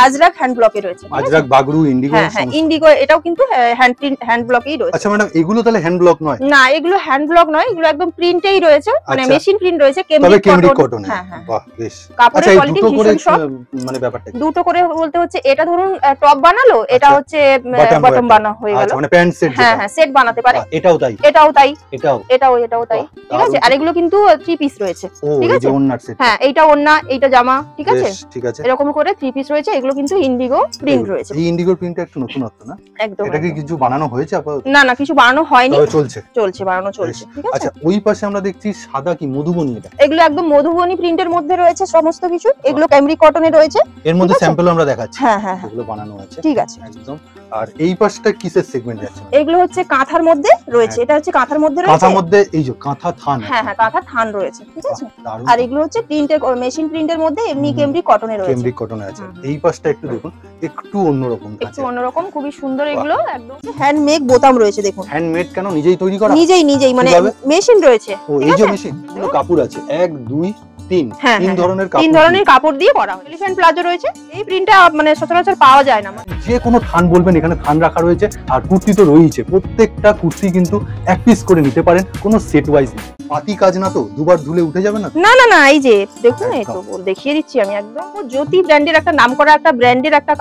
Ajrak hand ব্লকে রয়েছে। Ajrak, Bagru, Indigo. হ্যাঁ, ইন্ডিগো এটাও কিন্তু হ্যান্ড ব্লকেই রয়েছে। আচ্ছা ম্যাডাম, এগুলো তাহলে হ্যান্ড ব্লক নয়? না, এগুলো হ্যান্ড ব্লক নয়, এগুলো একদম প্রিন্টেই রয়েছে, মানে মেশিন প্রিন্ট রয়েছে, কেমব্রিক কটন। হ্যাঁ। বাহ, বেশ। কাপড়ের কোয়ালিটি ভীষণ সফট। মানে ব্যাপারটা দুটো করে বলতে হচ্ছে, এটা ধরুন টপ বানালো, এটা হচ্ছে বটম বানা হয়ে গেল। আচ্ছা, মানে প্যান্ট সেট। হ্যাঁ, সেট বানাতে পারে। এটাও তাই? এটাও তাই। এটাও তাই। ঠিক আছে। আর এগুলো কিন্তু 3 পিস রয়েছে। ঠিক আছে। হ্যাঁ, এইটা ওন্না, এইটা জামা। ঠিক আছে। এরকম করে 3 পিস রয়েছে। এগুলো কিন্তু ইন্ডিগো প্রিন্ট রয়েছে। এই ইন্ডিগো প্রিন্টটা একটু নতুনত্ব না? একদম। এটা কি কিছু বানানো হয়েছে আপাতত? না, কিছু বানানো হয়নি, চলছে বানানো চলছে। ঠিক আছে। আচ্ছা, ওই পাশে আমরা দেখছি সাদা কি মধুবনী। এটা এগুলো একদম মধুবনী প্রিন্টের মধ্যে রয়েছে সমস্ত কিছু। এগুলো ক্যামব্রিক কটনে রয়েছে। এর মধ্যে স্যাম্পল আমরা দেখাচ্ছি। হ্যাঁ, এগুলো বানানো আছে। ঠিক আছে, একদম। আর এই পাশটা কিসের সেগমেন্ট যাচ্ছে? এগুলো হচ্ছে কাঁথার মধ্যে রয়েছে। এটা হচ্ছে কাঁথার মধ্যে রয়েছে। কাঁথার মধ্যে এই যে কাঁথা থান। হ্যাঁ, কাঁথা থান রয়েছে। ঠিক আছে। আর এগুলো হচ্ছে প্রিন্টের, মেশিন প্রিন্টের মধ্যে এমনি ক্যামব্রিক কটনে রয়েছে। ক্যামব্রিক কটনে আছে। এই পাশটা একটু দেখুন, একটু অন্যরকম। একটু অন্যরকম, খুবই সুন্দর। এগুলো একদম হ্যান্ডমেড বোতাম রয়েছে। দেখুন, হ্যান্ডমেড কেন? নিজেই তৈরি করা? নিজেই, মানে মেশিন রয়েছে। ও, এই যে মেশিন, পুরো কাপড় আছে 1 2 3 তিন ধরনের কাপড় দিয়ে করা হয়। এলিফ্যান্ট প্লাজো রয়েছে। এই প্রিন্টটা মানে সচরাচর পাওয়া যায় না। যে কোনো থান বলবেন, এখানে থান রাখা রয়েছে। আর কুর্তি তো রয়েছে, প্রত্যেকটা কুর্তি কিন্তু এক পিস করে নিতে পারেন, কোনো সেট ওয়াইজ নেই। পাতি কাজ না তো, দুবার ধুলে উঠে যাবে না? না, এই যে দেখুন, এই তো দেখিয়ে দিচ্ছি আমি। একদম জ্যোতি ব্র্যান্ডের একটা নাম করা একটা ব্র্যান্ডের একটা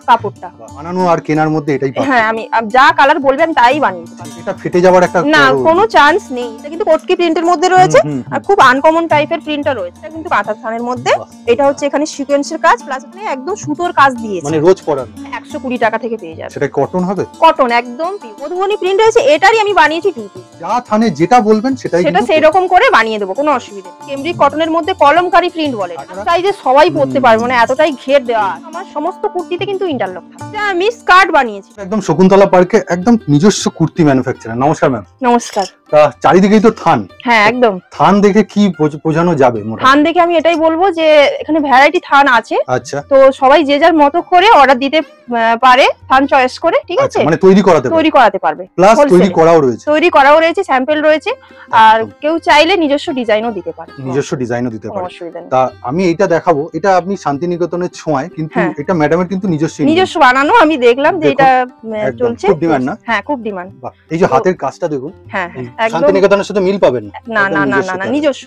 কাপড়টা বানানো আর কেনার মধ্যে এটাই পাবেন। হ্যাঁ, আমি যা কালার বলবেন তাই বানিয়ে দিতে পারি। এটা ফেটে যাওয়ার একটা না, কোনো চান্স নেই। এটা কিন্তু কটকি প্রিন্টের মধ্যে রয়েছে। আর খুব আনকমন টাইপের প্রিন্টটা রয়েছে। এটা কিন্তু কাঁথা থানের মধ্যে। এটা হচ্ছে এখানে সিকোয়েন্সের কাজ প্লাস একদম সুতোর কাজ দিয়েছে। মানে রোজ পরান 120 টাকা থেকে পেয়ে যাবে। সেটা কটন হবে? কটন, একদম মধুবনী প্রিন্ট রয়েছে। এটারই আমি বানিয়েছি 2 পিস। যা থানে যেটা বলবেন সেটা সেই রকম করে বানিয়ে দেবো, কোনো অসুবিধা নেই। ক্যামব্রিক কটনের মধ্যে কলমকারী প্রিন্ট বলে। সাইজে সবাই পরতে পারবে, মানে এতটাই ঘের দেওয়া। আমার সমস্ত কুর্তিতে কিন্তু ইন্টারলক থাকে। এটা আমি স্কার্ট বানিয়েছি। একদম শকুন্তলা পার্কে একদম নিজস্ব কুর্তি ম্যানুফ্যাকচারার। নমস্কার ম্যাম। নমস্কার। তা চারিদিকেই তো থান। হ্যাঁ, একদম। থান দেখে কি বোঝানো যাবে? থান দেখে আমি এটাই বলবো যে এখানে ভ্যারাইটি থান আছে। আচ্ছা। তো সবাই যে যার মতো করে অর্ডার দিতে পারে, থান চয়েস করে। ঠিক আছে। মানে তৈরি করাতে পারবে। প্লাস তৈরি করাও রয়েছে, স্যাম্পল রয়েছে। আর কেউ চাইলে নিজস্ব ডিজাইনও দিতে পারে। তা আমি এটা দেখাবো, এটা আপনি শান্তিনিকেতনের ছোঁয়ায়, কিন্তু এটা ম্যাডামের কিন্তু নিজস্ব বানানো। আমি দেখলাম যে এটা চলছে, খুব ডিমান্ড না? হ্যাঁ, খুব ডিমান্ড। এই যে হাতের কাজটা দেখুন। হ্যাঁ, শান্তিনিকেতনের সাথে মিল পাবেন না। না, নিজস্ব।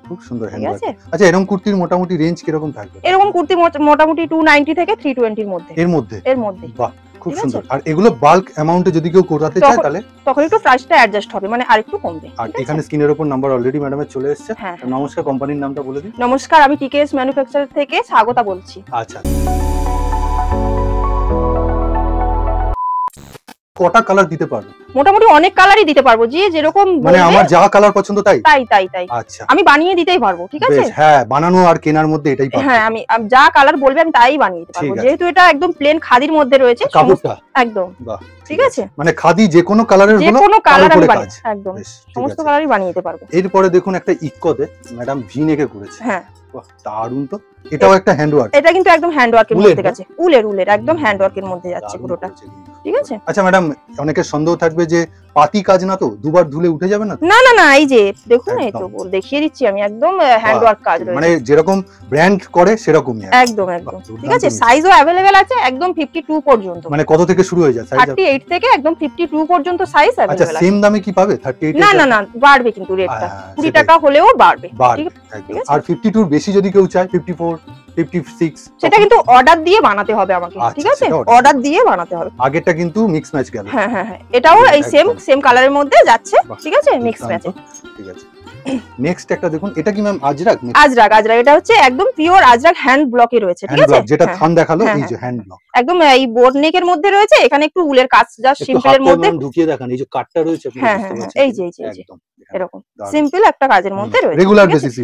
খুব সুন্দর হ্যান্ড। আচ্ছা, এরকম কুর্তির মোটামুটি রেঞ্জ কিরকম থাকবে? এরকম কুর্তি মোটামুটি 290 থেকে 320 এর মধ্যে। এর মধ্যে। বাহ, খুব সুন্দর। আর এগুলো বাল্ক অ্যামাউন্টে যদি কেউ করাতে চায় তাহলে তখন একটু প্রাইসটা অ্যাডজাস্ট হবে, মানে আরেকটু কমবে। আর এখানে স্ক্রিনের উপর নাম্বার অলরেডি ম্যাডামের চলে এসেছে। নমস্কার, কোম্পানির নামটা বলে দিন। নমস্কার, আমি টিকেএস ম্যানুফ্যাকচারার থেকে স্বাগতা বলছি। আচ্ছা, কটা কালার দিতে পারবো? মোটামুটি অনেক কালারই দিতে পারবো, যে যেরকম মানে আমার যা কালার পছন্দ তাই। আচ্ছা, আমি বানিয়ে দিতেই পারবো। ঠিক আছে। হ্যাঁ, বানানো আর কেনার মধ্যে এটাই পারবো। হ্যাঁ, আমি যা কালার বলবেন তাই বানিয়ে দিতে পারবো, যেহেতু এটা একদম প্লেন খাদির মধ্যে রয়েছে কাপড়টা। একদম। বাহ, ঠিক আছে। মানে খাদি যে কোনো কালারের হলো, যে কোনো কালার আমি বানিয়ে একদম সমস্ত কালারই বানিয়ে দিতে পারবো। এরপরে দেখুন, একটা ইকোতে ম্যাডাম ভি নেকে করেছে। হ্যাঁ, বাহ, দারুণ তো। এটাও একটা হ্যান্ড ওয়ার্ক। এটা কিন্তু একদম হ্যান্ড ওয়ার্কের মধ্যে গেছে। উলের একদম হ্যান্ড ওয়ার্কের মধ্যে যাচ্ছে পুরোটা। ঠিক আছে। আচ্ছা ম্যাডাম, অনেকের সন্দেহ থাকবে যে পাতি কাজ না তো, দুবার ধুলে উঠে যাবে না? না, এই যে দেখুন, এই তো দেখিয়ে দিচ্ছি আমি। একদম হ্যান্ড ওয়ার্ক কাজ রয়েছে, মানে যেরকম ব্র্যান্ড করে সেরকমই। একদম। ঠিক আছে। সাইজও अवेलेबल আছে, একদম 52 পর্যন্ত। মানে কত থেকে শুরু হয়ে যায় সাইজ? 38 থেকে একদম 52 পর্যন্ত সাইজ अवेलेबल আছে। আচ্ছা, সেম দামে কি পাবে 38? না, বাড়বে কিন্তু রেটটা 20 টাকা হলেও বাড়বে। ঠিক আছে। আর 52 এর বেশি যদি কেউ চায়, 54 56, সেটা কিন্তু অর্ডার দিয়ে বানাতে হবে আমাকে। ঠিক আছে, অর্ডার দিয়ে বানাতে হবে। আগেরটা কিন্তু মিক্স ম্যাচ গেল। হ্যাঁ, এটাও এই সেম কালারের মধ্যে যাচ্ছে। ঠিক আছে, মিক্স ম্যাচে। ঠিক আছে। নেক্সট একটা দেখুন, এটা কি ম্যাম আজরাক? আজরাক। এটা হচ্ছে একদম পিওর আজরাক হ্যান্ড ব্লকে রয়েছে। ঠিক আছে, যেটা থান দেখালো, এই যে হ্যান্ড ব্লক একদম এই বোর্ড নেকের মধ্যে রয়েছে। এখানে একটু উলের কাজ জাস্ট সিম্পলের মধ্যে ঢুকিয়ে দেখান। এই যে কাটটা রয়েছে, হ্যাঁ, এই যে একদম এরকম সিম্পল একটা কাজের মধ্যে রয়েছে। রেগুলার বেসিসে,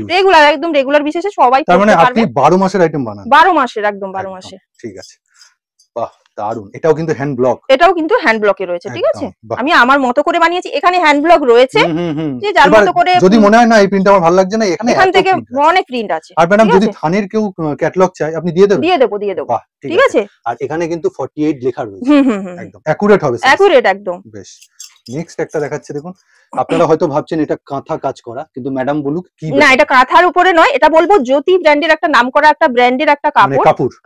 একদম রেগুলার বেসিসে সবাই করতে পারবে। তার মানে আপনি 12 মাসের আইটেম বানান? 12 মাসের, একদম 12 মাসে। ঠিক আছে, বাহ, দারুন। এটাও কিন্তু হ্যান্ড ব্লক। এটাও কিন্তু হ্যান্ড ব্লকে রয়েছে। ঠিক আছে, আমি আমার মতো করে বানিয়েছি। এখানে হ্যান্ড ব্লক রয়েছে, যে যার মতো করে। যদি মনে হয় না এই প্রিন্ট আমার ভালো লাগছে না, এখান থেকে অনেক প্রিন্ট আছে। আর ম্যাডাম, যদি থানের কেউ ক্যাটালগ চাই, আপনি দিয়ে দেবেন? দিয়ে দেব। ঠিক আছে। আর এখানে কিন্তু 48 লেখা রয়েছে, একদম অ্যাকুরেট হবে। অ্যাকুরেট একদম। বেশ, নেক্সট একটা দেখাচ্ছে দেখুন, আপনারা হয়তো ভাবছেন এটা কাঁথা কাজ করা, কিন্তু ম্যাডাম বলুক কি না, এটা কাঁথার উপরে নয়, এটা বলবো জ্যোতি ব্র্যান্ডের একটা নামকরা একটা ব্র্যান্ডের একটা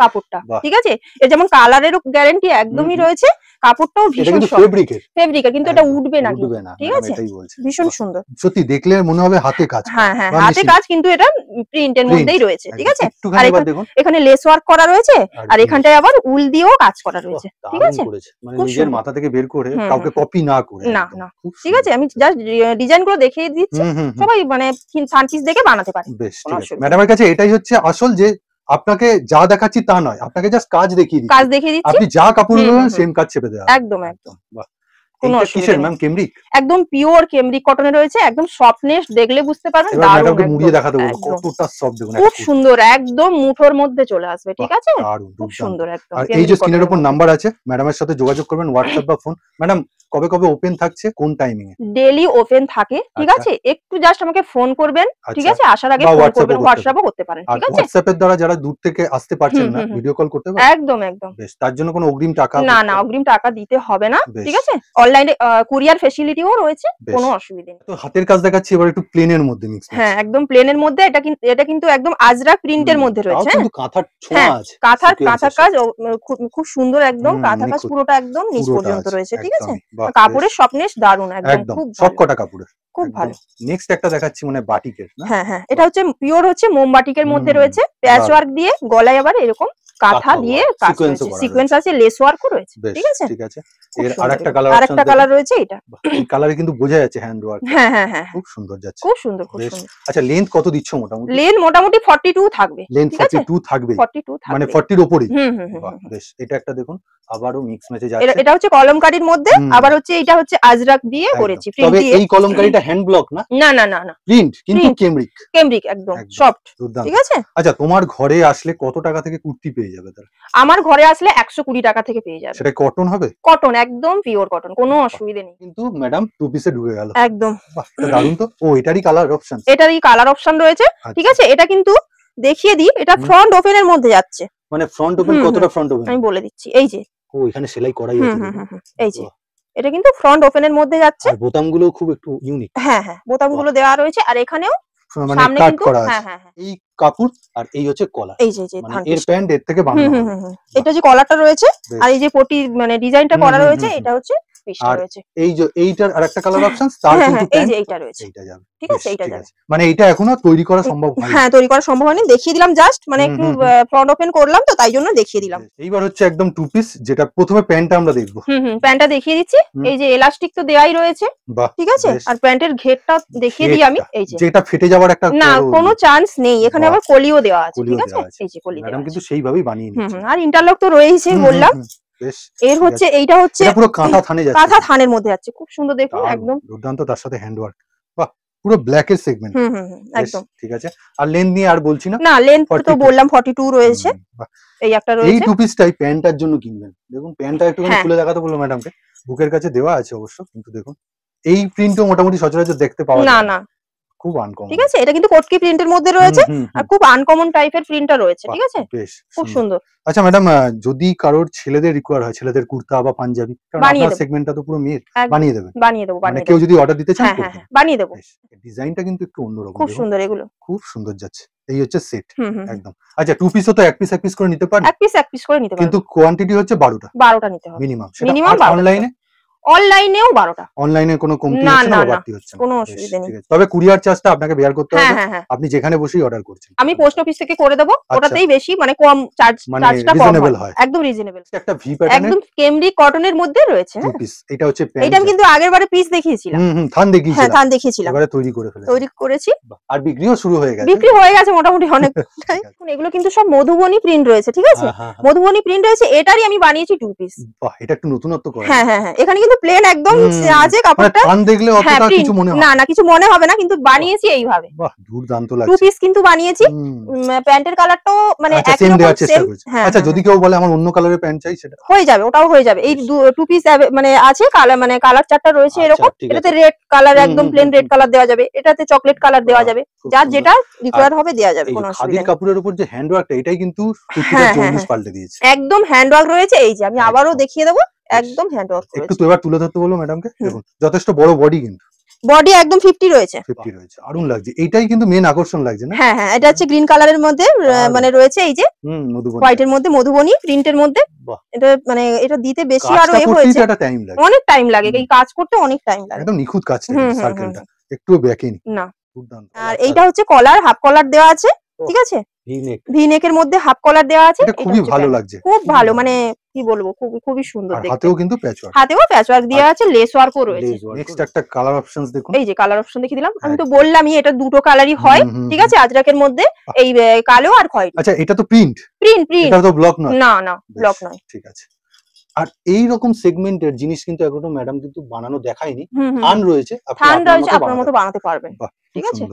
কাপড়টা, ঠিক আছে? এর যেমন কালারেরও গ্যারান্টি একদমই রয়েছে, কাপড়টাও ভীষণ ফেব্রিকের, কিন্তু এটা উঠবে না, ঠিক আছে? ভীষণ সুন্দর, সত্যি দেখলে মনে হবে হাতে কাজ। হ্যাঁ হ্যাঁ, হাতে কাজ, কিন্তু এটা প্রিন্টের মধ্যেই রয়েছে, ঠিক আছে? আর এখানে লেস ওয়ার্ক করা রয়েছে, আর এখানটায় আবার উল দিয়েও কাজ করা রয়েছে, ঠিক আছে? মানে নিজের মাথা থেকে বের করে কাউকে কপি না করে, না না, ঠিক আছে? আমি জাস্ট ডিজাইন গুলো দেখিয়ে দিচ্ছি, সবাই মানে সানপিস দেখে বানাতে পারে। বেশ, ঠিক আছে। ম্যাডামের কাছে এটাই হচ্ছে আসল, যে আপনাকে যা দেখাচ্ছি তা নয়, আপনাকে জাস্ট কাজ দেখিয়ে দিচ্ছি, আপনি যা কাপড় নেবেন সেম কাজ চেপে দেওয়া। একদম একদম, বাহ। কেমব্রিক, একদম পিওর কেমব্রিক কটনে রয়েছে, একদম সফটনেস দেখলে বুঝতে পারবেন। মুড়িয়ে দেখাতে বলবো কতটা সফট, দেখুন খুব সুন্দর, একদম মুঠোর মধ্যে চলে আসবে, ঠিক আছে? খুব সুন্দর একদম। আর এই যে স্ক্রিনের উপর নাম্বার আছে, ম্যাডামের সাথে যোগাযোগ করবেন, হোয়াটসঅ্যাপ বা ফোন। ম্যাডাম কবে কবে ওপেন থাকছে, কোন টাইমিং এ? ডেইলি ওপেন থাকে, ঠিক আছে? একটু জাস্ট আমাকে ফোন করবেন, ঠিক আছে? আসার আগে ফোন করবেন, হোয়াটসঅ্যাপও করতে পারেন, ঠিক আছে? হোয়াটসঅ্যাপের দ্বারা যারা দূর থেকে আসতে পারছেন না, ভিডিও কল করতে পারেন। একদম একদম। বেশ, তার জন্য কোনো অগ্রিম টাকা? না না, অগ্রিম টাকা দিতে হবে না, ঠিক আছে? অনলাইনে কুরিয়ার ফ্যাসিলিটিও রয়েছে, কোনো অসুবিধা নেই। তো হাতের কাজ দেখাচ্ছি, এবার একটু প্লেনের মধ্যে মিক্স। হ্যাঁ, একদম প্লেনের মধ্যে। এটা কিন্তু একদম আজরাক প্রিন্টের মধ্যে রয়েছে, কিন্তু কাঁথার ছোঁয়া আছে, কাঁথার কাজ খুব সুন্দর, একদম কাঁথা কাজ পুরোটা একদম নিচ পর্যন্ত রয়েছে, ঠিক আছে? কাপড়ের সফটনেস দারুণ, একদম খুব সবকটা কাপড়ের খুব ভালো। নেক্সট একটা দেখাচ্ছি মানে বাটিকের, না? হ্যাঁ হ্যাঁ, এটা হচ্ছে পিওর হচ্ছে মোমবাটিকের মধ্যে রয়েছে, প্যাচ ওয়ার্ক দিয়ে, গলায় আবার এরকম কাঁথা দিয়ে কাজ রয়েছে, সিকোয়েন্স আছে, লেস ওয়ার্কও রয়েছে, ঠিক আছে? ঠিক আছে। এর আরেকটা কালার রয়েছে, এটা এই কালারে কিন্তু বোঝা যাচ্ছে হ্যান্ড ওয়ার্ক। হ্যাঁ হ্যাঁ হ্যাঁ, খুব সুন্দর যাচ্ছে, খুব সুন্দর, খুব সুন্দর। আচ্ছা, লেন্থ কত দিচ্ছ মোটামুটি? লেন্থ মোটামুটি 42 থাকবে, লেন্থ 42 থাকবে, 42 থাকবে, মানে 40 এর উপরই। বেশ, এটা একটা দেখুন, আবারও মিক্স ম্যাচে যাচ্ছে। এটা হচ্ছে কলমকারীর মধ্যে, আবার হচ্ছে এটা হচ্ছে আজরাক দিয়ে করেছি, প্রিন্ট দিয়ে। তবে এই কলমকারীটা হ্যান্ড ব্লক না? না না না না, প্রিন্ট, কিন্তু কেমব্রিক একদম সফট, ঠিক আছে? আচ্ছা, তোমার ঘরে আসলে কত টাকা থেকে কুর্তি পেয়ে যাবে তাহলে? আমার ঘরে আসলে 120 টাকা থেকে পেয়ে যাবে। সেটা কটন হবে? কটন, একদম পিওর কটন, কোনো অসুবিধা নেই। কিন্তু ম্যাডাম টু পিসে ঢুকে গেল, একদম। বাহ, এটা দারুণ তো। ও, এটারই কালার অপশন? এটারই কালার অপশন রয়েছে, ঠিক আছে? এটা কিন্তু দেখিয়ে দিই, এটা ফ্রন্ট ওপেনের মধ্যে যাচ্ছে। মানে ফ্রন্ট ওপেন, কতটা ফ্রন্ট ওপেন আমি বলে দিচ্ছি, এই যে। ও, এখানে সেলাই করাই আছে, এই যে, এটা কিন্তু ফ্রন্ট ওপেনের মধ্যে যাচ্ছে। আর বোতামগুলো খুব একটু ইউনিক। হ্যাঁ হ্যাঁ, বোতামগুলো দেওয়া রয়েছে, আর এখানেও সামনে কিন্তু হ্যাঁ হ্যাঁ, এই কাপড় আর এই হচ্ছে কলার, এই যে এর প্যান্ট এর থেকে বানানো। এটা যে কলারটা রয়েছে, আর এই যে পটি মানে ডিজাইনটা করা রয়েছে, এটা হচ্ছে পিসটা রয়েছে। এই যে এইটার আরেকটা কালার অপশন, তার কিন্তু এই যে এইটা রয়েছে, এইটা যাবে, ঠিক আছে? এইটা যাবে, মানে এটা এখনো তৈরি করা সম্ভব হয়নি। হ্যাঁ, তৈরি করা সম্ভব হয়নি, দেখিয়ে দিলাম জাস্ট, মানে একটু ফ্রন্ট ওপেন করলাম তো, তাই জন্য দেখিয়ে দিলাম। এইবার হচ্ছে একদম টু পিস, যেটা প্রথমে প্যান্টটা আমরা দেখবো। প্যান্টটা দেখিয়ে দিচ্ছি, এই যে এলাস্টিক তো দেওয়াই রয়েছে, ঠিক আছে? আর প্যান্টের ঘেরটা দেখিয়ে দিই আমি, এই যে যেটা ফেটে যাওয়ার একটা না কোনো চান্স নেই, এখানে আবার কলিও দেওয়া আছে, ঠিক আছে? এই যে কলি ম্যাডাম কিন্তু সেইভাবেই বানিয়ে নিয়েছে, আর ইন্টারলক তো রয়েইছে, বললাম। এর হচ্ছে এইটা হচ্ছে পুরো কাঁথা থানে যাচ্ছে, কাঁথা থানের মধ্যে যাচ্ছে, খুব সুন্দর, দেখুন একদম দুর্দান্ত, তার সাথে হ্যান্ড ওয়ার্ক, বাহ, পুরো ব্ল্যাক এর সেগমেন্ট। একদম ঠিক আছে। আর লেন্থ নিয়ে আর বলছি না, লেন্থ তো বললাম 42 রয়েছে, এই একটা রয়েছে। এই টু পিসটাই প্যান্টার জন্য কিনবেন, দেখুন প্যান্টটা একটুখানি খুলে দেখাতে বলবো ম্যাডামকে, বুকের কাছে দেওয়া আছে অবশ্য, কিন্তু দেখুন এই প্রিন্টও মোটামুটি সচরাচর দেখতে পাওয়া যায় না, খুব আনকমন, ঠিক আছে? এটা কিন্তু কোটকি প্রিন্টের মধ্যে রয়েছে, আর খুব আনকমন টাইপের প্রিন্টটা রয়েছে, ঠিক আছে? বেশ, খুব সুন্দর। আচ্ছা ম্যাডাম, যদি কারোর ছেলেদের রিকোয়ার হয়, ছেলেদের কুর্তা বা পাঞ্জাবি, কারণ আপনার সেগমেন্টটা তো পুরো মেয়ের, বানিয়ে দেবেন? বানিয়ে দেব, মানে কেউ যদি অর্ডার দিতে চান, হ্যাঁ হ্যাঁ, বানিয়ে দেব। ডিজাইনটা কিন্তু একটু অন্যরকম, খুব সুন্দর, এগুলো খুব সুন্দর যাচ্ছে। এই হচ্ছে সেট একদম। আচ্ছা, টু পিসও তো এক পিস করে নিতে পারেন? এক পিস করে নিতে পারেন, কিন্তু কোয়ান্টিটি হচ্ছে 12টা নিতে হবে মিনিমাম। অনলাইনে? অনলাইনেও 12টা। অনলাইনে কোনো কমতি হচ্ছে না, বাড়তি হচ্ছে না, কোনো অসুবিধা নেই। তবে কুরিয়ার চার্জটা আপনাকে বেয়ার করতে হবে, আপনি যেখানে বসেই অর্ডার করছেন। আমি পোস্ট অফিস থেকে করে দেব, ওটাতেই বেশি মানে কম চার্জটা কম হয়, একদম রিজনেবল। একটা ভি প্যাটার্ন, একদম কেমব্রিক কটনের মধ্যে রয়েছে, টু পিস। এটা হচ্ছে প্যান্ট, এটা আমি কিন্তু আগেরবারে পিস দেখিয়েছিলাম, থান দেখিয়েছিলাম, হ্যাঁ থান দেখিয়েছিলাম, এবারে তৈরি করেছি, আর বিক্রিও শুরু হয়ে গেছে, বিক্রি হয়ে গেছে মোটামুটি অনেক। এগুলো কিন্তু সব মধুবনী প্রিন্ট রয়েছে, ঠিক আছে? মধুবনী প্রিন্ট রয়েছে, এটারই আমি বানিয়েছি টু পিস। বাহ, এটা একটু নতুনত্ব করে। হ্যাঁ হ্যাঁ হ্যাঁ, এখানে কিন্তু প্লেন একদম আছে কাপড়টা, টান দেখলে অতটা কিছু মনে হয় না, কিছু মনে হবে না, কিন্তু বানিয়েছি এইভাবে। বাহ, দুর্দান্ত লাগছে। টু পিস কিন্তু বানিয়েছি, প্যান্টের কালারটাও মানে একই রকম সেম। আচ্ছা, যদি কেউ বলে আমার অন্য কালারের প্যান্ট চাই, সেটা হয়ে যাবে, ওটাও হয়ে যাবে। এই টু পিস মানে আছে কালার, মানে কালার চারটা রয়েছে এরকম, এটাতে রেড কালার, একদম প্লেন রেড কালার দেওয়া যাবে, এটাতে চকলেট কালার দেওয়া যাবে, যার যেটা রিকোয়ার হবে দেওয়া যাবে, কোনো অসুবিধা নেই। খাদির কাপড়ের উপর যে হ্যান্ড ওয়ার্কটা, এটাই কিন্তু কুর্তিটার জৌলুস পাল্টে দিয়েছে, একদম হ্যান্ড ওয়ার্ক রয়েছে। এই যে আমি আবারও দেখিয়ে দেবো, একদম হ্যান্ড ওয়ার্ক করেছে। একটু তো এবার তুলে ধরতে বলো ম্যাডামকে। দেখুন যথেষ্ট বড় বডি, কিন্তু বডি একদম 50 রয়েছে। 50 রয়েছে, দারুণ লাগছে। এইটাই কিন্তু মেন আকর্ষণ লাগছে না? হ্যাঁ হ্যাঁ, এটা হচ্ছে গ্রিন কালারের মধ্যে মানে রয়েছে এই যে হোয়াইটের মধ্যে মধুবনী প্রিন্টের মধ্যে। এটা মানে এটা দিতে বেশি আরো হয়েছে, অনেক টাইম লাগে এই কাজ করতে, অনেক টাইম লাগে। একদম নিখুঁত কাজ, সার্কেলটা একটু ব্যাকেনি না। আর এইটা হচ্ছে কলার, হাফ কলার দেওয়া আছে, ঠিক আছে? ভি নেকের মধ্যে হাফ কলার দেওয়া আছে। এটা খুবই ভালো লাগছে, খুব ভালো, মানে কি বলবো, খুবই সুন্দর দেখতে। হাতেও কিন্তু প্যাচওয়ার্ক, হাতেও প্যাচওয়ার্ক দেওয়া আছে, লেস ওয়ার্কও রয়েছে। নেক্সট একটা কালার অপশনস দেখুন। এই যে কালার অপশন দেখিয়ে দিলাম, আমি তো বললামই এটা দুটো কালারই হয়, ঠিক আছে? আজরাকের মধ্যে এই কালো আর খয়েরি। আচ্ছা, এটা তো প্রিন্ট, এটা তো ব্লক নয়? না না, ব্লক নয়। ঠিক আছে। আর এই রকম সেগমেন্টের জিনিস কিন্তু এখনো ম্যাডাম কিন্তু বানানো দেখায়নি। থান রয়েছে, আপনার মতো বানাতে পারবেন, ঠিক আছে?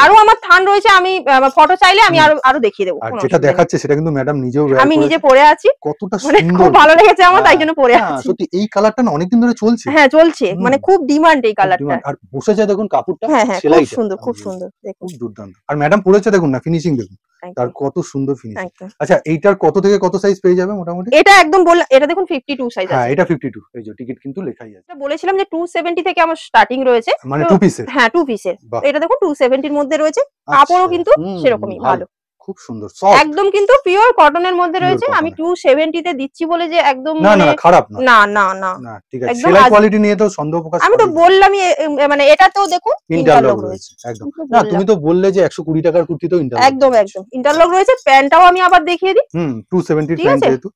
আরো আমার থান রয়েছে, আমি ফটো চাইলে আমি আরো দেখিয়ে দেবো। আর যেটা দেখাচ্ছে সেটা কিন্তু ম্যাডাম নিজেও আমি নিজে পরে আছি, কতটা সুন্দর, খুব ভালো লেগেছে আমার, তাই জন্য পরে আছি। সত্যি এই কালারটা না অনেকদিন ধরে চলছে। হ্যাঁ চলছে, মানে খুব ডিমান্ড এই কালারটা। আর বসে যায় দেখুন কাপড়টা, সেলাইটা খুব সুন্দর, খুব সুন্দর, খুব দুর্দান্ত। আর ম্যাডাম পরেছে দেখুন না, ফিনিশিং দেখুন তার কত সুন্দর ফিনিশিং। আচ্ছা, এইটার কত থেকে কত সাইজ পেয়ে যাবে মোটামুটি? এটা একদম বললাম, এটা দেখুন 52 সাইজ আছে। হ্যাঁ, এটা 52, এই যে টিকিট কিন্তু লেখাই আছে। এটা বলেছিলাম যে 270 থেকে আমার স্টার্টিং রয়েছে, মানে 2 পিসের। হ্যাঁ 2 পিসের। এটা দেখুন 270 এর মধ্যে রয়েছে, কাপড়ও কিন্তু সেরকমই ভালো, খুব সুন্দর, সফট, একদম কিন্তু পিওর কটনের মধ্যে রয়েছে। আমি 270 তে দিচ্ছি বলে যে একদম না না খারাপ না, না না না না, ঠিক আছে। সেলাই কোয়ালিটি নিয়ে তো সন্দেহ প্রকাশ, আমি তো বললামই, মানে এটাতেও দেখুন ইন্টারলক রয়েছে একদম। না, তুমি তো বললে যে 120 টাকার কুর্তিতেও ইন্টারলক, একদম ইন্টারলক রয়েছে। প্যান্টটাও আমি আবার দেখিয়ে দিই। 270 প্যান্ট, যেহেতু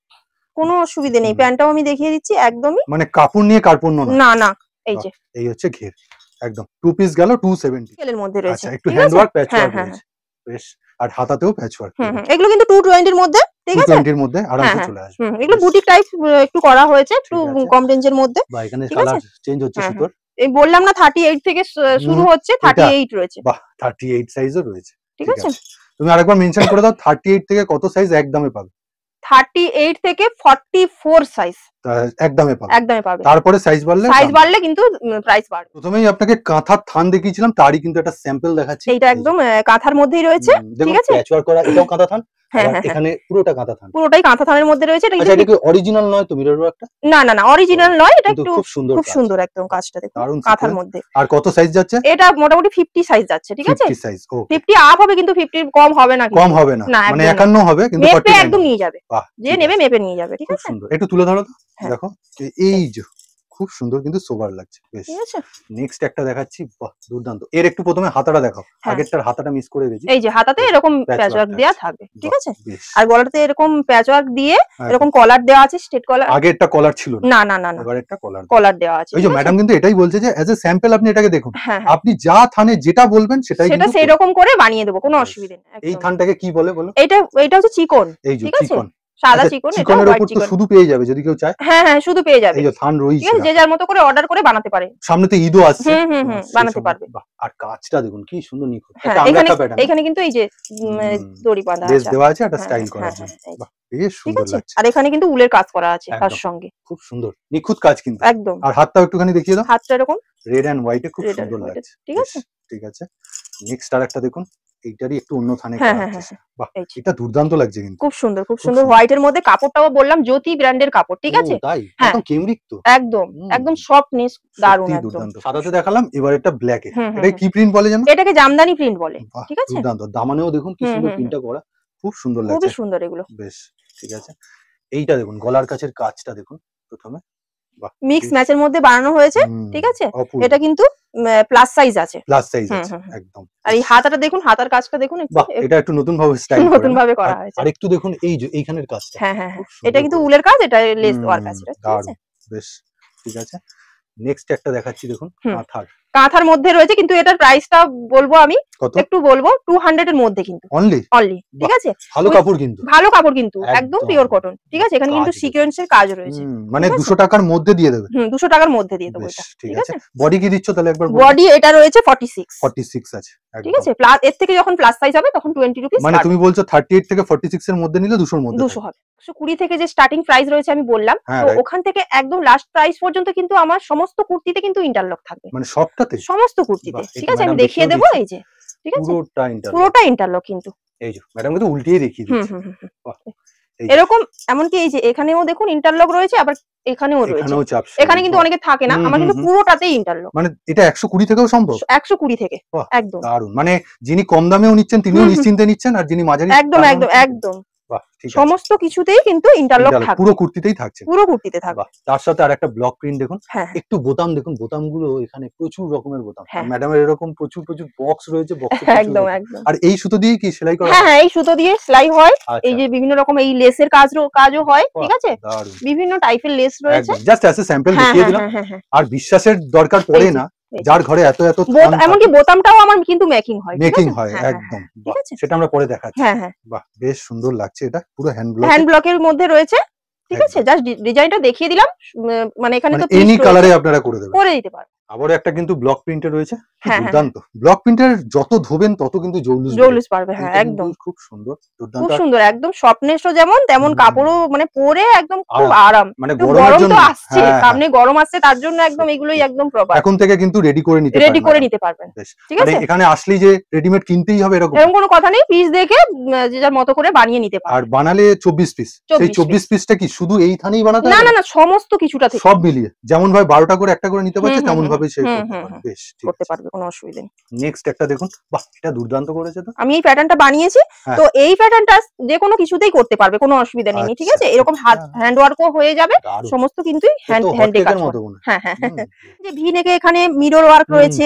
কোনো অসুবিধা নেই, প্যান্টটাও আমি দেখিয়ে দিচ্ছি একদমই, মানে কাপড় নিয়ে কার্পণ্য না। না না, এই যে এই হচ্ছে ঘের, একদম 2 পিস গেল 270 এর মধ্যে রয়েছে। আচ্ছা, একটু হ্যান্ড ওয়ার্ক, প্যাচওয়ার্ক রয়েছে, বেশ। আর হাতাতেও প্যাচওয়ার্ক। এগুলো কিন্তু 220 এর মধ্যে, ঠিক আছে? 220 এর মধ্যে আরামসে চলে আসবে। এগুলো বুটিক টাইপ একটু করা হয়েছে, একটু কম রেঞ্জের মধ্যে। বা এখানে কালার চেঞ্জ হচ্ছে সুতোর। এই বললাম না 38 থেকে শুরু হচ্ছে, 38 রয়েছে। বাহ, 38 সাইজও রয়েছে, ঠিক আছে? তুমি আরেকবার মেনশন করে দাও 38 থেকে কত সাইজ একদমে পাবে? 38 থেকে 44 সাইজ একদমে পাবে। তারপরে সাইজ বাড়লে কিন্তু প্রাইস বাড়বে। প্রথমেই আপনাকে কাঁথার থান দেখিয়েছিলাম, তারই কিন্তু একটা স্যাম্পল দেখাচ্ছি। এইটা একদম কাঁথার মধ্যেই রয়েছে, ঠিক আছে? প্যাচওয়ার্ক করা, এটাও কাঁথা থান। এখানে পুরোটা কাঁথা থান, পুরোটাই কাঁথা থানের মধ্যে রয়েছে। এটা কি অরিজিনাল নয় তো? মিরর ওয়ার্কটা না না না, অরিজিনাল নয়, এটা একটু খুব সুন্দর একদম কাজটা দেখুন কাঁথার মধ্যে। আর কত সাইজ যাচ্ছে? এটা মোটামুটি 50 সাইজ যাচ্ছে, ঠিক আছে? 50 সাইজ, ওকে। 50 আপ হবে, কিন্তু 50 কম হবে না, মানে 51 হবে, কিন্তু 49 একদম নিয়ে যাবে, যে নেবে মেপে নিয়ে যাবে, ঠিক আছে? সুন্দর, একটু তুলে ধরো তো, দেখো এই যে খুব সুন্দর, কিন্তু সোবার লাগছে, বেশ। নেক্সট একটা দেখাচ্ছি, বাহ দুর্দান্ত। এর একটু প্রথমে হাতাটা দেখাও, আগেরটার হাতাটা মিস করে গেছি। এই যে হাতাতে এরকম প্যাচওয়ার্ক দেয়া থাকবে, ঠিক আছে? আর গলাতে এরকম প্যাচওয়ার্ক দিয়ে এরকম কলার দেওয়া আছে, স্ট্রেট কলার। আগেরটা কলার ছিল না না না, এবারেরটা কলার দেওয়া আছে। এই যে ম্যাডাম কিন্তু এটাই বলছে যে অ্যাজ এ স্যাম্পল আপনি এটাকে দেখুন, আপনি যা থানে যেটা বলবেন সেটাই সেটা সেই রকম করে বানিয়ে দেবো, কোনো অসুবিধা নেই। এই থানটাকে কি বলে বলো? এটা হচ্ছে চিকন, ঠিক আছে? সাদা চিকন, এটা হোয়াইট চিকন। শুধু পেয়ে যাবে যদি কেউ চায়। হ্যাঁ হ্যাঁ, শুধু পেয়ে যাবে। এই যে থান রয়েছে, ঠিক আছে, যে যার মতো করে অর্ডার করে বানাতে পারে। সামনে তো ঈদও আসছে, বানাতে পারবে। আর কাজটা দেখুন কি সুন্দর নিখুঁত, এখানে কিন্তু এই যে দড়ি বাঁধা আছে, লেস দেওয়া আছে, একটা স্টাইল করা আছে, বাহ বেশ সুন্দর লাগছে। আর এখানে কিন্তু উলের কাজ করা আছে তার সঙ্গে, খুব সুন্দর নিখুঁত কাজ কিন্তু একদম। আর হাতটাও একটুখানি দেখিয়ে দাও, হাতটা এরকম রেড এন্ড হোয়াইটে খুব সুন্দর লাগছে, ঠিক আছে? ঠিক আছে। নেক্সট আরেকটা দেখুন, এইটারই একটু অন্য থানে করা আছে, বাহ এটা দুর্দান্ত লাগছে কিন্তু, খুব সুন্দর, খুব সুন্দর। হোয়াইটের মধ্যে কাপড়টাও বললাম জ্যোতি ব্র্যান্ডের কাপড়, ঠিক আছে? তাই একদম কেমরিক তো, একদম সফটনেস, দারুণ একদম। সাদাতে দেখালাম, এবার এটা ব্ল্যাক এ। এটা কি প্রিন্ট বলে জানো? এটাকে জামদানি প্রিন্ট বলে, ঠিক আছে? দুর্দান্ত, দামানেও দেখুন কি সুন্দর প্রিন্টটা করা, খুব সুন্দর লাগছে, খুবই সুন্দর এগুলো, বেশ। ঠিক আছে, এইটা দেখুন গলার কাছের কাজটা দেখুন প্রথমে, মিক্স ম্যাচের মধ্যে বানানো হয়েছে, ঠিক আছে? এটা কিন্তু প্লাস সাইজ আছে, একদম। আর এই হাতাটা দেখুন, হাতার কাজটা দেখুন, এটা একটু নতুন ভাবে করা হয়েছে। আর একটু দেখুন এই যে এইখানের কাজটা, হ্যাঁ হ্যাঁ, এটা কিন্তু উলের কাজ, এটা লেস ওয়ার্ক আছে, ঠিক আছে? বেশ, ঠিক আছে। নেক্সট একটা দেখাচ্ছি দেখুন, কাঁথার মধ্যে রয়েছে, কিন্তু এটার প্রাইসটা বলবো আমি একটু বলবো 200 এর মধ্যে, কিন্তু অনলি, ঠিক আছে? ভালো কাপড় কিন্তু একদম পিওর কটন, ঠিক আছে? এখানে কিন্তু সিকোয়েন্সের কাজ রয়েছে, মানে 200 টাকার মধ্যে দিয়ে দেবে। 200 টাকার মধ্যে দিয়ে দেবো এটা, ঠিক আছে। বডি কি দিচ্ছ তাহলে একবার? বডি এটা রয়েছে 46 আছে, ঠিক আছে? প্লাস এর থেকে যখন প্লাস সাইজ হবে তখন 20 রুপিস, মানে তুমি বলছো 38 থেকে 46 এর মধ্যে নিলে 200 এর মধ্যে 200 হবে। 120 থেকে যে স্টার্টিং প্রাইস রয়েছে আমি বললাম, তো ওখান থেকে একদম লাস্ট প্রাইস পর্যন্ত কিন্তু আমার সমস্ত কুর্তিতে কিন্তু ইন্টারলক থাকবে, মানে সবটাতে, সমস্ত কুর্তিতে, ঠিক আছে? আমি দেখিয়ে দেবো, এই যে, ঠিক আছে? পুরোটা ইন্টারলক কিন্তু, এই যে ম্যাডাম কিন্তু উল্টিয়ে দেখিয়ে দিচ্ছে। এরকম এমনকি এই যে এখানেও দেখুন ইন্টারলক রয়েছে, আবার এখানেও রয়েছে। এখানে কিন্তু অনেকে থাকে না, আমার কিন্তু পুরোটাতেই ইন্টারলক। মানে এটা 120 থেকেও সম্ভব? 120 থেকে একদম দারুণ। মানে যিনি কম দামেও নিচ্ছেন তিনিও নিশ্চিন্তে নিচ্ছেন, আর যিনি মাঝারি একদম একদম একদম সমস্ত কিছুতেই কিন্তু ইন্টারলক থাকবে, পুরো কুর্তিতেই থাকছে, পুরো কুর্তিতে থাকবে। তার সাথে আর একটা ব্লক প্রিন্ট দেখুন, একটু বোতাম দেখুন, বোতামগুলো এখানে প্রচুর রকমের বোতাম। ম্যাডামের এরকম প্রচুর প্রচুর বক্স রয়েছে, বক্সে একদম একদম। আর এই সুতো দিয়ে কি সেলাই করা? হ্যাঁ, এই সুতো দিয়ে সেলাই হয়। এই যে বিভিন্ন রকম এই লেসের কাজও হয়, ঠিক আছে? বিভিন্ন টাইপের লেস রয়েছে। জাস্ট অ্যাজ এ স্যাম্পল দেখিয়ে দিলাম। আর বিশ্বাসের দরকার পড়ে না, যার ঘরে এত এত এমনকি বোতামটাও আমার কিন্তু মেকিং হয়, মেকিং হয় একদম। সেটা আমরা পরে দেখাচ্ছি। বাহ, বেশ সুন্দর লাগছে। এটা পুরো হ্যান্ড ব্লকের মধ্যে রয়েছে, ঠিক আছে? জাস্ট ডিজাইনটা দেখিয়ে দিলাম, মানে এখানে তো এনি কালারে আপনারা করে দিতে পারবেন। আবার একটা কিন্তু ব্লক প্রিন্টের রয়েছে, দুর্দান্ত। ব্লক প্রিন্টের যত ধোবেন তত কিন্তু জৌলুস পারবে। হ্যাঁ, একদম খুব সুন্দর, দুর্দান্ত, খুব সুন্দর, একদম সফটনেসও যেমন তেমন কাপড়ও মানে পরে একদম খুব আরাম। মানে গরম তো আসছে, সামনে গরম আসছে, তার জন্য একদম এগুলোই একদম প্রপার। এখন থেকে কিন্তু রেডি করে নিতে পারবেন। ঠিক আছে, এখানে আসলেই যে রেডিমেড কিনতেই হবে এরকম কোনো কথা নেই। পিস দেখে যে যার মতো করে বানিয়ে নিতে পারবেন। আর বানালে 24 পিস, সেই 24 পিসটা কি শুধু এইখানেই বানাতে হবে? না না না, সমস্ত কিছুটা থেকে সব মিলিয়ে যেমন ভাবে 12টা করে একটা করে নিতে পারছে, তেমন ভাবে সে করতে পারবে, কোনো অসুবিধা নেই। নেক্সট একটা দেখুন, বাহ, এটা দুর্দান্ত করেছে তো। আমি এই প্যাটার্নটা বানিয়েছি, তো এই প্যাটার্নটা যে কোনো কিছুতেই করতে পারবে, কোনো অসুবিধা নেই, ঠিক আছে? এরকম হ্যান্ড ওয়ার্কও হয়ে যাবে, সমস্ত কিন্তু হ্যান্ডে কাজ। হ্যাঁ হ্যাঁ, যে ভি নেকে এখানে মিরর ওয়ার্ক রয়েছে,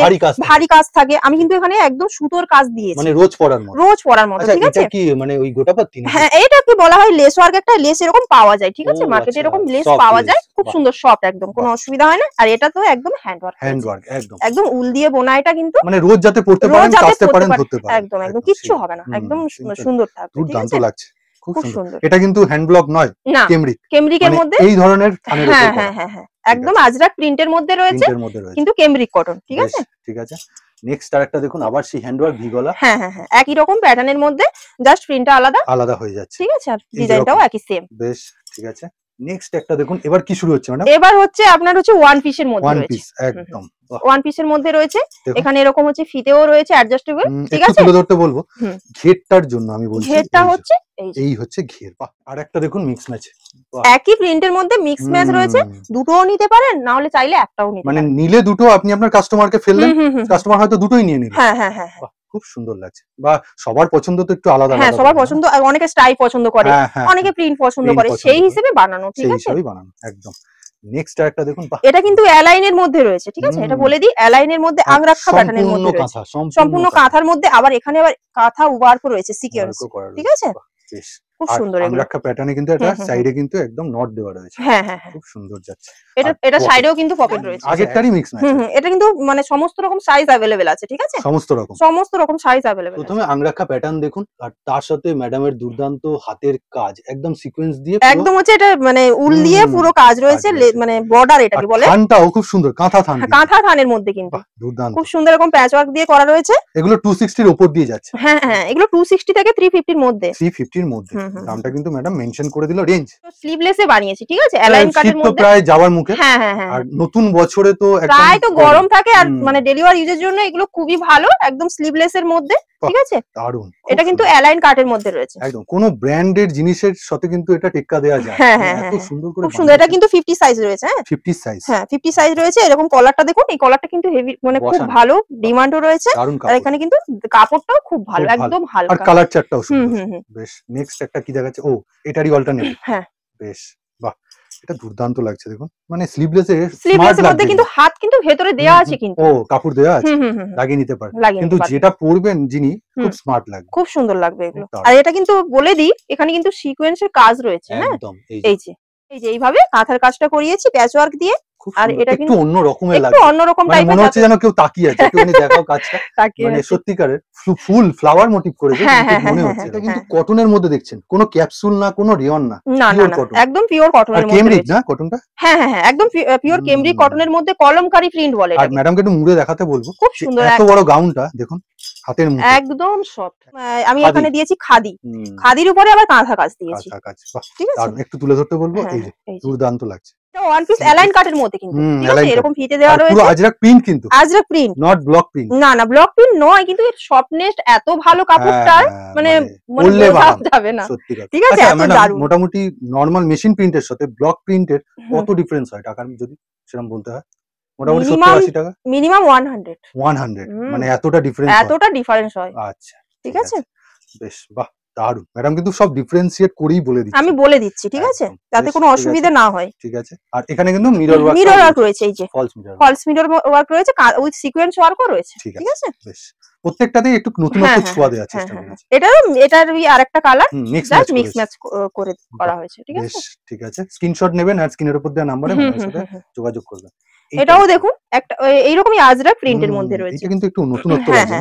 ভারী কাজ থাকে। আমি কিন্তু এখানে একদম সুতোর কাজ দিয়েছি, মানে রোজ পরার মতো। ঠিক আছে? এটা কি মানে ওই গোটাপাত্তি? হ্যাঁ, এটা কি বলা হয় লেস ওয়ার্ক। একটা লেস এরকম পাওয়া যায়, ঠিক আছে? মার্কেটে এরকম লেস পাওয়া যায়, খুব সুন্দর সফট, একদম কোনো অসুবিধা হয় না। আর এটা তো একদম হ্যান্ড ওয়ার্ক একদম উল দিয়ে বোনা। এটা কিন্তু মানে রোজ যাতে পড়তে পারেন, কাচতে পারেন, ধরতে পারেন, একদম একদম কিচ্ছু হবে না, একদম সুন্দর থাকবে। দুর্দান্ত লাগছে, খুব সুন্দর। এটা কিন্তু হ্যান্ড ব্লক নয়, কেমব্রিকের মধ্যে এই ধরনের। হ্যাঁ হ্যাঁ হ্যাঁ, একদম আজরাক প্রিন্টের মধ্যে রয়েছে, কিন্তু কেমব্রিক কটন, ঠিক আছে? ঠিক আছে। নেক্সট আরেকটা দেখুন, আবার সেই হ্যান্ড ওয়ার্ক ভি গলা। হ্যাঁ হ্যাঁ হ্যাঁ, একই রকম প্যাটার্নের মধ্যে, জাস্ট প্রিন্টটা আলাদা হয়ে যাচ্ছে, ঠিক আছে? আর ডিজাইনটাও একই সেম। বেশ, ঠিক আছে। নেক্সট একটা দেখুন, এবার কি শুরু হচ্ছে ম্যাডাম? এবার হচ্ছে আপনার হচ্ছে ওয়ান পিসের মধ্যে রয়েছে, ওয়ান পিস একদম ওয়ান পিসের মধ্যে রয়েছে। এখানে এরকম হচ্ছে ফিতেও রয়েছে অ্যাডজাস্টেবল, ঠিক আছে? তুলে ধরতে বলবো ঘেরটার জন্য, আমি বলছি ঘেরটা হচ্ছে এই হচ্ছে ঘের। আর একটা দেখুন মিক্স ম্যাচ, একই প্রিন্টের মধ্যে মিক্স ম্যাচ রয়েছে। দুটোও নিতে পারেন, না হলে চাইলে একটাও নিতে পারেন। মানে নিলে দুটো আপনি আপনার কাস্টমারকে ফেললেন, কাস্টমার হয়তো দুটোই নিয়ে নিল। হ্যাঁ হ্যাঁ হ্যাঁ, খুব সুন্দর লাগছে। বা সবার পছন্দ তো একটু আলাদা। হ্যাঁ, সবার পছন্দ। অনেকে স্টাইল পছন্দ করে, অনেকে প্রিন্ট পছন্দ করে, সেই হিসেবে বানানো, ঠিক আছে? সেই বানানো একদম। নেক্সট একটা দেখুন, এটা কিন্তু অ্যালাইনের মধ্যে রয়েছে, ঠিক আছে? এটা বলে দিই, অ্যালাইনের মধ্যে আংরাক্ষা প্যাটার্নের মধ্যে রয়েছে, সম্পূর্ণ কাঁথার মধ্যে। আবার এখানে আবার কাঁথা ওয়ার্কও রয়েছে, সিকোয়েন্স, ঠিক আছে? খুব সুন্দর। আংরাক্ষা প্যাটার্নে কিন্তু এটা সাইডে কিন্তু একদম নট দেওয়া রয়েছে। হ্যাঁ হ্যাঁ, খুব সুন্দর যাচ্ছে। এটা সাইডেও কিন্তু পকেট রয়েছে, আগেরটারই মিক্স ম্যাচ। এটা কিন্তু মানে সমস্ত রকম সাইজ अवेलेबल আছে, ঠিক আছে? সমস্ত রকম সাইজ अवेलेबल। প্রথমে আংরাক্ষা প্যাটার্ন দেখুন, আর তার সাথে ম্যাডামের দুর্দান্ত হাতের কাজ, একদম সিকোয়েন্স দিয়ে, একদম হচ্ছে এটা মানে উল দিয়ে পুরো কাজ রয়েছে, মানে বর্ডার এটাকে বলে। থানটাও খুব সুন্দর, কাঁথা থানের মধ্যে কিন্তু দুর্দান্ত, খুব সুন্দর এরকম প্যাচ ওয়ার্ক দিয়ে করা রয়েছে। এগুলো 260 এর উপর দিয়ে যাচ্ছে। হ্যাঁ হ্যাঁ, এগুলো 260 থেকে 350 এর মধ্যে, 350 এর মধ্যে। দামটা কিন্তু ম্যাডাম মেনশন করে দিল, রেঞ্জ। স্লিভলেসে বানিয়েছি, ঠিক আছে? অ্যালাইন কাটের মধ্যে, প্রায় যাওয়ার মুখে। হ্যাঁ হ্যাঁ হ্যাঁ, আর নতুন বছরে তো প্রায় তো গরম থাকে, আর মানে ডেলিভারি ইউজের জন্য এগুলো খুবই ভালো, একদম স্লিভলেসের মধ্যে, ঠিক আছে? দারুণ। এটা কিন্তু অ্যালাইন কাটের মধ্যে রয়েছে, একদম কোনো ব্র্যান্ডেড জিনিসের সাথে কিন্তু এটা টেক্কা দেয়া যায়। হ্যাঁ হ্যাঁ, এত সুন্দর করে, খুব সুন্দর। এটা কিন্তু 50 সাইজ রয়েছে। হ্যাঁ, 50 সাইজ। হ্যাঁ, 50 সাইজ রয়েছে। এরকম কলারটা দেখুন, এই কলারটা কিন্তু হেভি, মানে খুব ভালো ডিমান্ডও রয়েছে। আর এখানে কিন্তু কাপড়টাও খুব ভালো, একদম হালকা, আর কালার চার্টটাও সুন্দর। বেশ, নেক্সট একটা কি দেখাচ্ছে? ও, এটারই অল্টারনেটিভ। হ্যাঁ, বেশ, বাহ, এটা দুর্দান্ত লাগছে দেখুন। মানে স্লিভলেসের মধ্যে কিন্তু হাত কিন্তু ভেতরে দেয়া আছে, কিন্তু ও কাপড় দেয়া আছে, লাগিয়ে নিতে পারেন। কিন্তু যেটা পরবেন যিনি, খুব স্মার্ট লাগবে, খুব সুন্দর লাগবে এগুলো। আর এটা কিন্তু বলে দিই, এখানে কিন্তু সিকোয়েন্সের কাজ রয়েছে। হ্যাঁ, একদম। এই যে এইভাবে কাঁথার কাজটা করিয়েছি প্যাচ ওয়ার্ক দিয়ে। আর এটা কিন্তু অন্য রকমের লাগে, একটু অন্য রকম টাইপের, মনে হচ্ছে যেন কেউ তাকিয়ে আছে। একটুখানি দেখাও কাজটা, মানে সত্যিকারের ফুল ফ্লাওয়ার মোটিভ করেছে মনে হচ্ছে। এটা কিন্তু কটনের মধ্যে দেখছেন, কোনো ক্যাপসুল না, কোনো রেয়ন না, একদম পিওর কটনের মধ্যে। কেমব্রিক না কটনটা? হ্যাঁ হ্যাঁ, একদম পিওর কেমব্রিক কটনের মধ্যে কলমকারী প্রিন্ট বলে। আর ম্যাডামকে একটু মুড়ে দেখাতে বলবো, খুব সুন্দর। এত বড় গাউনটা দেখুন, হাতের মুঠো, একদম সফট। আমি এখানে দিয়েছি খাদি, খাদির উপরে আবার কাঁথা কাজ দিয়েছি, ঠিক আছে? একটু তুলে ধরতে বলবো, এই যে দুর্দান্ত লাগছে। ওয়ান পিস অ্যালাইন কাটের মধ্যে কিন্তু ঠিক আছে, এরকম ফিতে দেওয়া রয়েছে, পুরো আজরাক প্রিন্ট কিন্তু, Ajrak print, not block print. না না ব্লক প্রিন্ট নয়, কিন্তু এর সফটনেস এত ভালো কাপড়টার, মানে বোঝা যাবে না, ঠিক আছে, এত দারুণ। মোটামুটি নরমাল মেশিন প্রিন্টের সাথে ব্লক প্রিন্টের কত ডিফারেন্স হয় টাকার যদি সেরকম বলতে হয়? মোটামুটি 70-80 টাকা, মিনিমাম 100, মানে এতটা ডিফারেন্স হয়। আচ্ছা ঠিক আছে, বেশ, বাহ দারুণ। ম্যাডাম কিন্তু সব ডিফারেন্সিয়েট করেই বলে দিচ্ছি, আমি বলে দিচ্ছি, ঠিক আছে, যাতে কোনো অসুবিধা না হয়। ঠিক আছে, আর এখানে কিন্তু মিরর ওয়ার্ক রয়েছে, এই যে ফলস মিরর ওয়ার্ক রয়েছে, উইথ সিকোয়েন্স ওয়ার্কও রয়েছে, ঠিক আছে। বেশ, প্রত্যেকটাতেই একটু নতুনত্ব ছোঁয়া দেওয়ার চেষ্টা করেছি। এটার আরেকটা কালার জাস্ট মিক্স ম্যাচ করে করা হয়েছে, ঠিক আছে। ঠিক আছে, স্ক্রিনশট নেবেন আর স্ক্রিনের উপর দেওয়া নম্বরে আমার সাথে যোগাযোগ করবেন। এটাও দেখুন একটা এইরকমই আজরাক প্রিন্টের মধ্যে রয়েছে, এটা কিন্তু একটু নতুনত্ব আছে,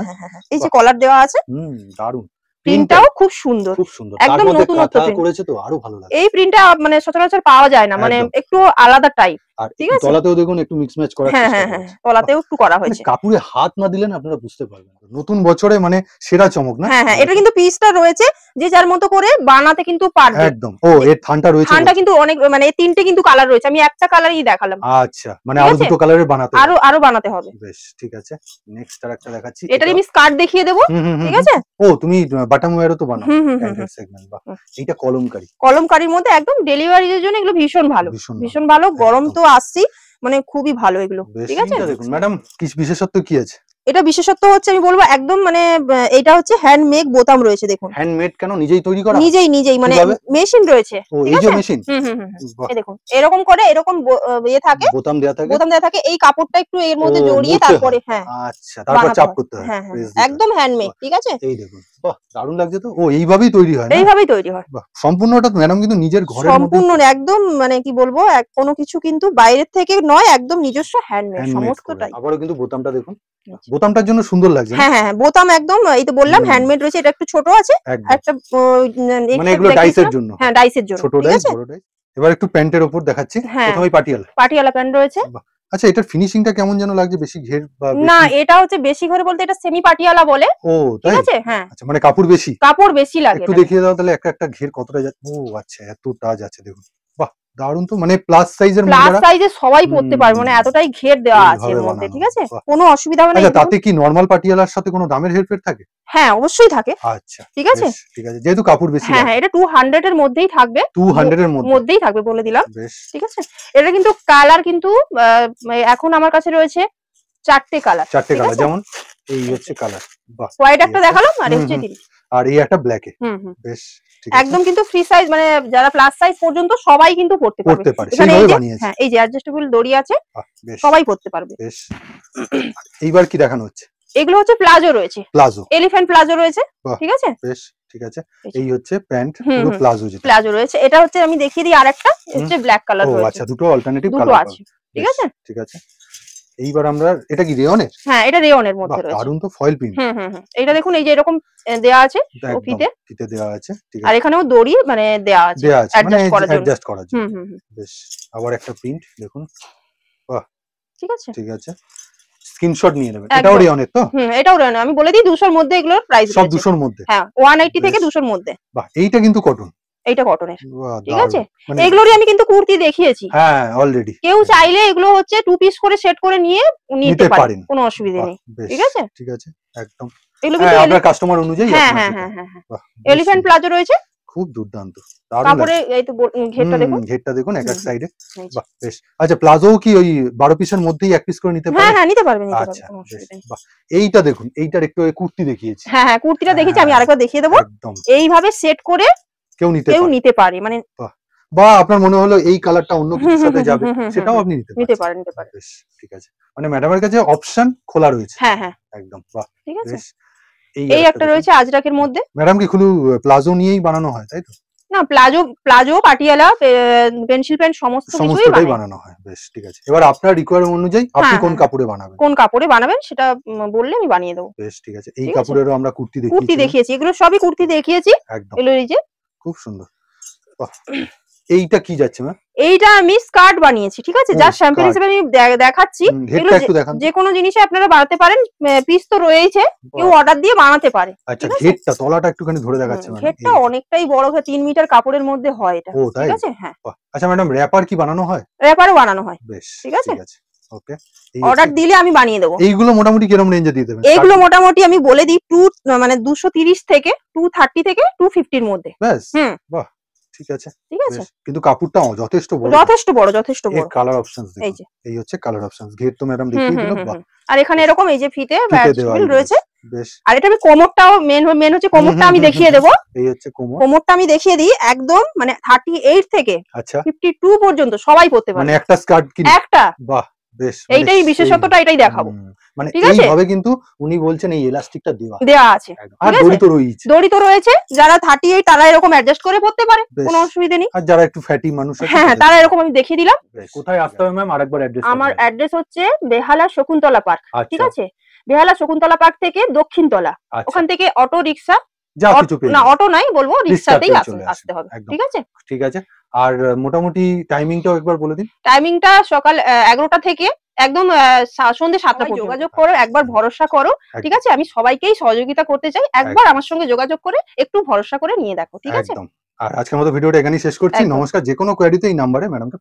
এই যে কলার দেওয়া আছে, দারুণ, প্রিন্টটাও খুব সুন্দর, একদম নতুনত্ব করেছে, তো আরো ভালো লাগে। এই প্রিন্টটা মানে সচরাচর পাওয়া যায় না, মানে একটু আলাদা টাইপ, ঠিক আছে। তলাতেও দেখুন একটু মিক্স ম্যাচ করা, তলাতেও একটু করা হয়েছে। কাপড়ে হাত না দিলে না আপনারা বুঝতে পারবেন, নতুন বছরে মানে সেরা চমক না। এটা কিন্তু পিসটা রয়েছে যে যার মতো করে বানাতে কিন্তু পারবে, একদম। ও এর থানটা রয়েছে, থানটা কিন্তু অনেক, মানে এই তিনটে কিন্তু কালার রয়েছে, আমি একটা কালারই দেখালাম। আচ্ছা, মানে আরো দুটো কালারের বানাতে হবে, আরো বানাতে হবে। বেশ, ঠিক আছে। নেক্সট আরেকটা দেখাচ্ছি, এটার আমি স্কার্ট দেখিয়ে দেব, ঠিক আছে। ও তুমি বাটাম ওয়্যারও তো বানাও, প্যান্টের সেগমেন্ট, বাহ। এইটা কলমকারীর মধ্যে একদম ডেলিভারির জন্য এগুলো ভীষণ ভালো, ভীষণ ভালো। গরম তো আসছি, মানে খুবই ভালো এগুলো, ঠিক আছে। দেখুন ম্যাডাম, কি বিশেষত্ব কি আছে? এটা বিশেষত্ব হচ্ছে আমি বলবো একদম, মানে এটা হচ্ছে হ্যান্ডমেড বোতাম রয়েছে, দেখুন। হ্যান্ডমেড কেন? নিজেই তৈরি করা? নিজেই, মানে মেশিন রয়েছে, ঠিক আছে। মেশিন, এই দেখুন এরকম করে, এরকম থাকে, বোতাম দেয়া থাকে, এই কাপড়টা একটু এর মধ্যে জড়িয়ে তারপরে আচ্ছা, তারপর চাপ করতে হয়, একদম হ্যান্ডমেড, ঠিক আছে। এই দেখুন, বাহ দারুণ লাগছে তো। ও এইভাবেই তৈরি হয় না? এইভাবেই তৈরি হয়, বাহ। সম্পূর্ণটা ম্যাডাম কিন্তু নিজের ঘরের মধ্যে, সম্পূর্ণ একদম, মানে কি বলবো, কোনো কিছু কিন্তু বাইরের থেকে নয়, একদম নিজস্ব হ্যান্ডমেড সমস্তটাই। আবারও কিন্তু বোতামটা দেখুন, বোতামটার জন্য সুন্দর লাগছে। হ্যাঁ, বোতাম একদম, এই তো বললাম হ্যান্ডমেড রয়েছে। এটা একটু ছোট আছে, একটা মানে এগুলো ডাইসের জন্য, ডাইসের জন্য, ছোট ডাইস, বড় ডাইস। এবার একটু প্যান্টের উপর দেখাচ্ছি, প্রথমেই পাটিয়ালা প্যান্ট রয়েছে। আচ্ছা, এটার ফিনিশিংটা কেমন যেন লাগছে, বেশি ঘের বা না, এটা হচ্ছে বেশি ঘের বলতে এটা সেমি পাটিয়ালা বলে। ও ঠিক আছে, হ্যাঁ। আচ্ছা, মানে কাপড় বেশি লাগে। একটু দেখিয়ে দাও তাহলে, একটা ঘের কতটা যাচ্ছে। ও আচ্ছা, এতটা যাচ্ছে, দেখুন, বাহ দারুণ তো। মানে প্লাস সাইজের সবাই পরতে পারবে, মানে এতটাই ঘের দেওয়া আছে এর মধ্যে, ঠিক আছে, কোনো অসুবিধা হবে না। আচ্ছা, তাতে কি নরমাল পাটিয়ালার সাথে কোনো দামের হেরফের থাকে? হ্যাঁ, অবশ্যই থাকে। আচ্ছা, ঠিক আছে, যেহেতু কাপড় বেশি। হ্যাঁ, এটা 200 এর মধ্যেই থাকবে, 200 এর মধ্যেই থাকবে বলে দিলাম, ঠিক আছে। এটা কিন্তু কালার কিন্তু এখন আমার কাছে রয়েছে 4টে কালার, যেমন এই হচ্ছে কালার, বাহ। হোয়াইট একটা দেখালাম, আর হচ্ছে আর এই একটা ব্ল্যাকে, বেশ, একদম কিন্তু ফ্রি সাইজ, মানে যারা প্লাস সাইজ পর্যন্ত সবাই কিন্তু পরতে পারবে। এখানে এই যে অ্যাডজাস্টেবল দড়ি আছে, সবাই পরতে পারবে। বেশ, এইবার কি দেখানো হচ্ছে? এগুলো হচ্ছে প্লাজো রয়েছে, এলিফ্যান্ট প্লাজো রয়েছে, ঠিক আছে। বেশ, ঠিক আছে। এই হচ্ছে প্যান্ট, পুরো প্লাজো রয়েছে। এটা হচ্ছে আমি দেখিয়ে দিই, আরেকটা হচ্ছে ব্ল্যাক কালার রয়েছে। আচ্ছা, দুটো অল্টারনেটিভ কালার আছে, ঠিক আছে, ঠিক আছে। এইবার আমরা, এটা কি রেয়নের? হ্যাঁ, এটা রেয়নের মধ্যে রয়েছে, দারুণ তো, ফয়েল প্রিন্ট। এটা দেখুন, এই যে এরকম দেয়া আছে, ফিতে দেওয়া আছে, ঠিক আছে। আর এখানেও দড়ি মানে দেয়া আছে, অ্যাডজাস্ট করার জন্য। বেশ, আবার একটা প্রিন্ট দেখুন, বাহ, ঠিক আছে, ঠিক আছে। স্ক্রিনশট নিয়ে নেবেন। এটাও রেয়নের তো? এটাও রেয়ন। আমি বলে দিই 200 এর মধ্যে এগুলোর প্রাইস সব 200 এর মধ্যে, হ্যাঁ, 180 থেকে 200 এর মধ্যে। বাহ, এইটা কিন্তু কটন, এইটা কটনের, ঠিক আছে। এগুলোরই আমি কিন্তু কুর্তি দেখিয়েছি, হ্যাঁ অলরেডি। কেউ চাইলে এগুলো হচ্ছে 2 পিস করে সেট করে নিয়ে নিতে পারেন, কোনো অসুবিধা নেই, ঠিক আছে, ঠিক আছে, একদম। এগুলো কিন্তু আপনার কাস্টমার অনুযায়ী, হ্যাঁ। এলিফ্যান্ট প্লাজো রয়েছে, খুব দুর্দান্ত। কাপড়ে এই তো ঘেরটা দেখুন, ঘেরটা দেখুন এক সাইডে, বাহ বেশ। আচ্ছা, প্লাজো কি ওই 12 পিসের মধ্যেই এক পিস করে নিতে পারবে? হ্যাঁ, নিতে পারবে, আচ্ছা, বাহ। এইটা দেখুন, এইটার একটু কুর্তি দেখিয়েছি, হ্যাঁ, কুর্তিটা দেখিয়েছি, আমি আরেকবার দেখিয়ে দেবো। একদম এইভাবে সেট করে কেউ নিতে পারে, মানে বা আপনার মনে হলো এই কালারটা অন্য কিছুর সাথে যাবে, সেটাও আপনি নিতে পারেন। বেশ, ঠিক আছে। মানে ম্যাডামের কাছে অপশন খোলা রয়েছে, হ্যাঁ, একদম, বাহ, ঠিক আছে। এই একটা রয়েছে আজরাকের মধ্যে। ম্যাডাম কি শুধু প্লাজো নিয়েই বানানো হয়, তাই তো? না, প্লাজো পাটিয়ালা, পেন্সিল প্যান্ট সমস্তটাই বানানো হয়। বেশ, ঠিক আছে। এবার আপনার রিকোয়ারমেন্ট অনুযায়ী আপনি কোন কাপড়ে বানাবেন সেটা বললে আমি বানিয়ে দেবো। বেশ, ঠিক আছে। এই কাপড়েরও আমরা কুর্তি দেখিয়েছি, এগুলো সবই কুর্তি দেখিয়েছি, একদম, এগুলো এই যে খুব সুন্দর। এইটা কি যাচ্ছে ম্যাম? এইটা আমি স্কার্ট বানিয়েছি, ঠিক আছে, যা স্যাম্পল হিসেবে আমি দেখাচ্ছি। যে কোনো জিনিসে আপনারা বানাতে পারেন, পিস তো রয়েছে, কেউ অর্ডার দিয়ে বানাতে পারে। আচ্ছা, ঘেরটা তলাটা একটুখানি ধরে দেখাচ্ছে, ঘেরটা অনেকটাই বড়, 3 মিটার কাপড়ের মধ্যে হয় এটা, ঠিক আছে। হ্যাঁ, আচ্ছা ম্যাডাম, র‍্যাপার কি বানানো হয়? র‍্যাপারও বানানো হয়, বেশ, ঠিক আছে। ওকে, অর্ডার দিলে আমি বানিয়ে দেবো। এইগুলো মোটামুটি কিরকম রেঞ্জে দিয়ে দেবেন? এইগুলো মোটামুটি আমি বলে দিই 230 থেকে 230 থেকে 250 এর মধ্যে। ব্যাস, বাহ, ঠিক আছে, ঠিক আছে। কিন্তু কাপড়টা যথেষ্ট বড়, যথেষ্ট বড়, যথেষ্ট বড়। কালার অপশনস দেখুন, এই হচ্ছে কালার অপশনস। ঘের তো ম্যাডাম দেখিয়ে দিল, বাহ। আর এখানে এরকম এই যে ফিতে ব্যাচমিল রয়েছে। বেশ। আর এটা আমি কোমরটাও মেন হচ্ছে কোমরটা আমি দেখিয়ে দেব। এই হচ্ছে কোমর। কোমরটা আমি দেখিয়ে দিই, একদম মানে 38 থেকে 52 পর্যন্ত সবাই পরতে পারে। মানে একটা স্কার্ট কি? একটা। বাহ, বেশ। এইটাই বিশেষত্বটা, এটাই দেখাবো। মানে এইভাবে কিন্তু উনি বলছেন এই এলাস্টিকটা দেওয়া আছে। আর দড়ি তো রয়েছে। যারা 38 তারা এরকম অ্যাডজাস্ট করে পরতে পারে, কোনো অসুবিধা নেই। আর যারা একটু ফ্যাটি মানুষ আছে, হ্যাঁ, তারা এরকম আমি দেখিয়ে দিলাম। কোথায় আসতে হবে ম্যাম আরেকবার অ্যাড্রেস? আমার অ্যাড্রেস হচ্ছে বেহালা শকুন্তলা পার্ক, ঠিক আছে। বেহালা শকুন্তলা পার্ক থেকে দক্ষিণতলা, ওখান থেকে অটো রিকশা, না অটো নাই বলবো, রিকশাতেই আসতে হবে, ঠিক আছে। ঠিক আছে। আর মোটামুটি টাইমিংটাও একবার বলে দিন। টাইমিংটা সকাল 11টা থেকে একদম সন্ধ্যে 7টা পর্যন্ত। যোগাযোগ করো, একবার ভরসা করো, ঠিক আছে। আমি সবাইকেই সহযোগিতা করতে চাই, একবার আমার সঙ্গে যোগাযোগ করে একটু ভরসা করে নিয়ে দেখো, ঠিক আছে। আর আজকের মতো ভিডিওটা এখানেই শেষ করছি। নমস্কার। যে কোনো কোয়েরিতে এই নম্বরে ম্যাডামকে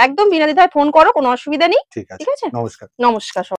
একদম বিনা দ্বিধায় ফোন করো, কোনো অসুবিধা নেই, ঠিক আছে। নমস্কার। নমস্কার।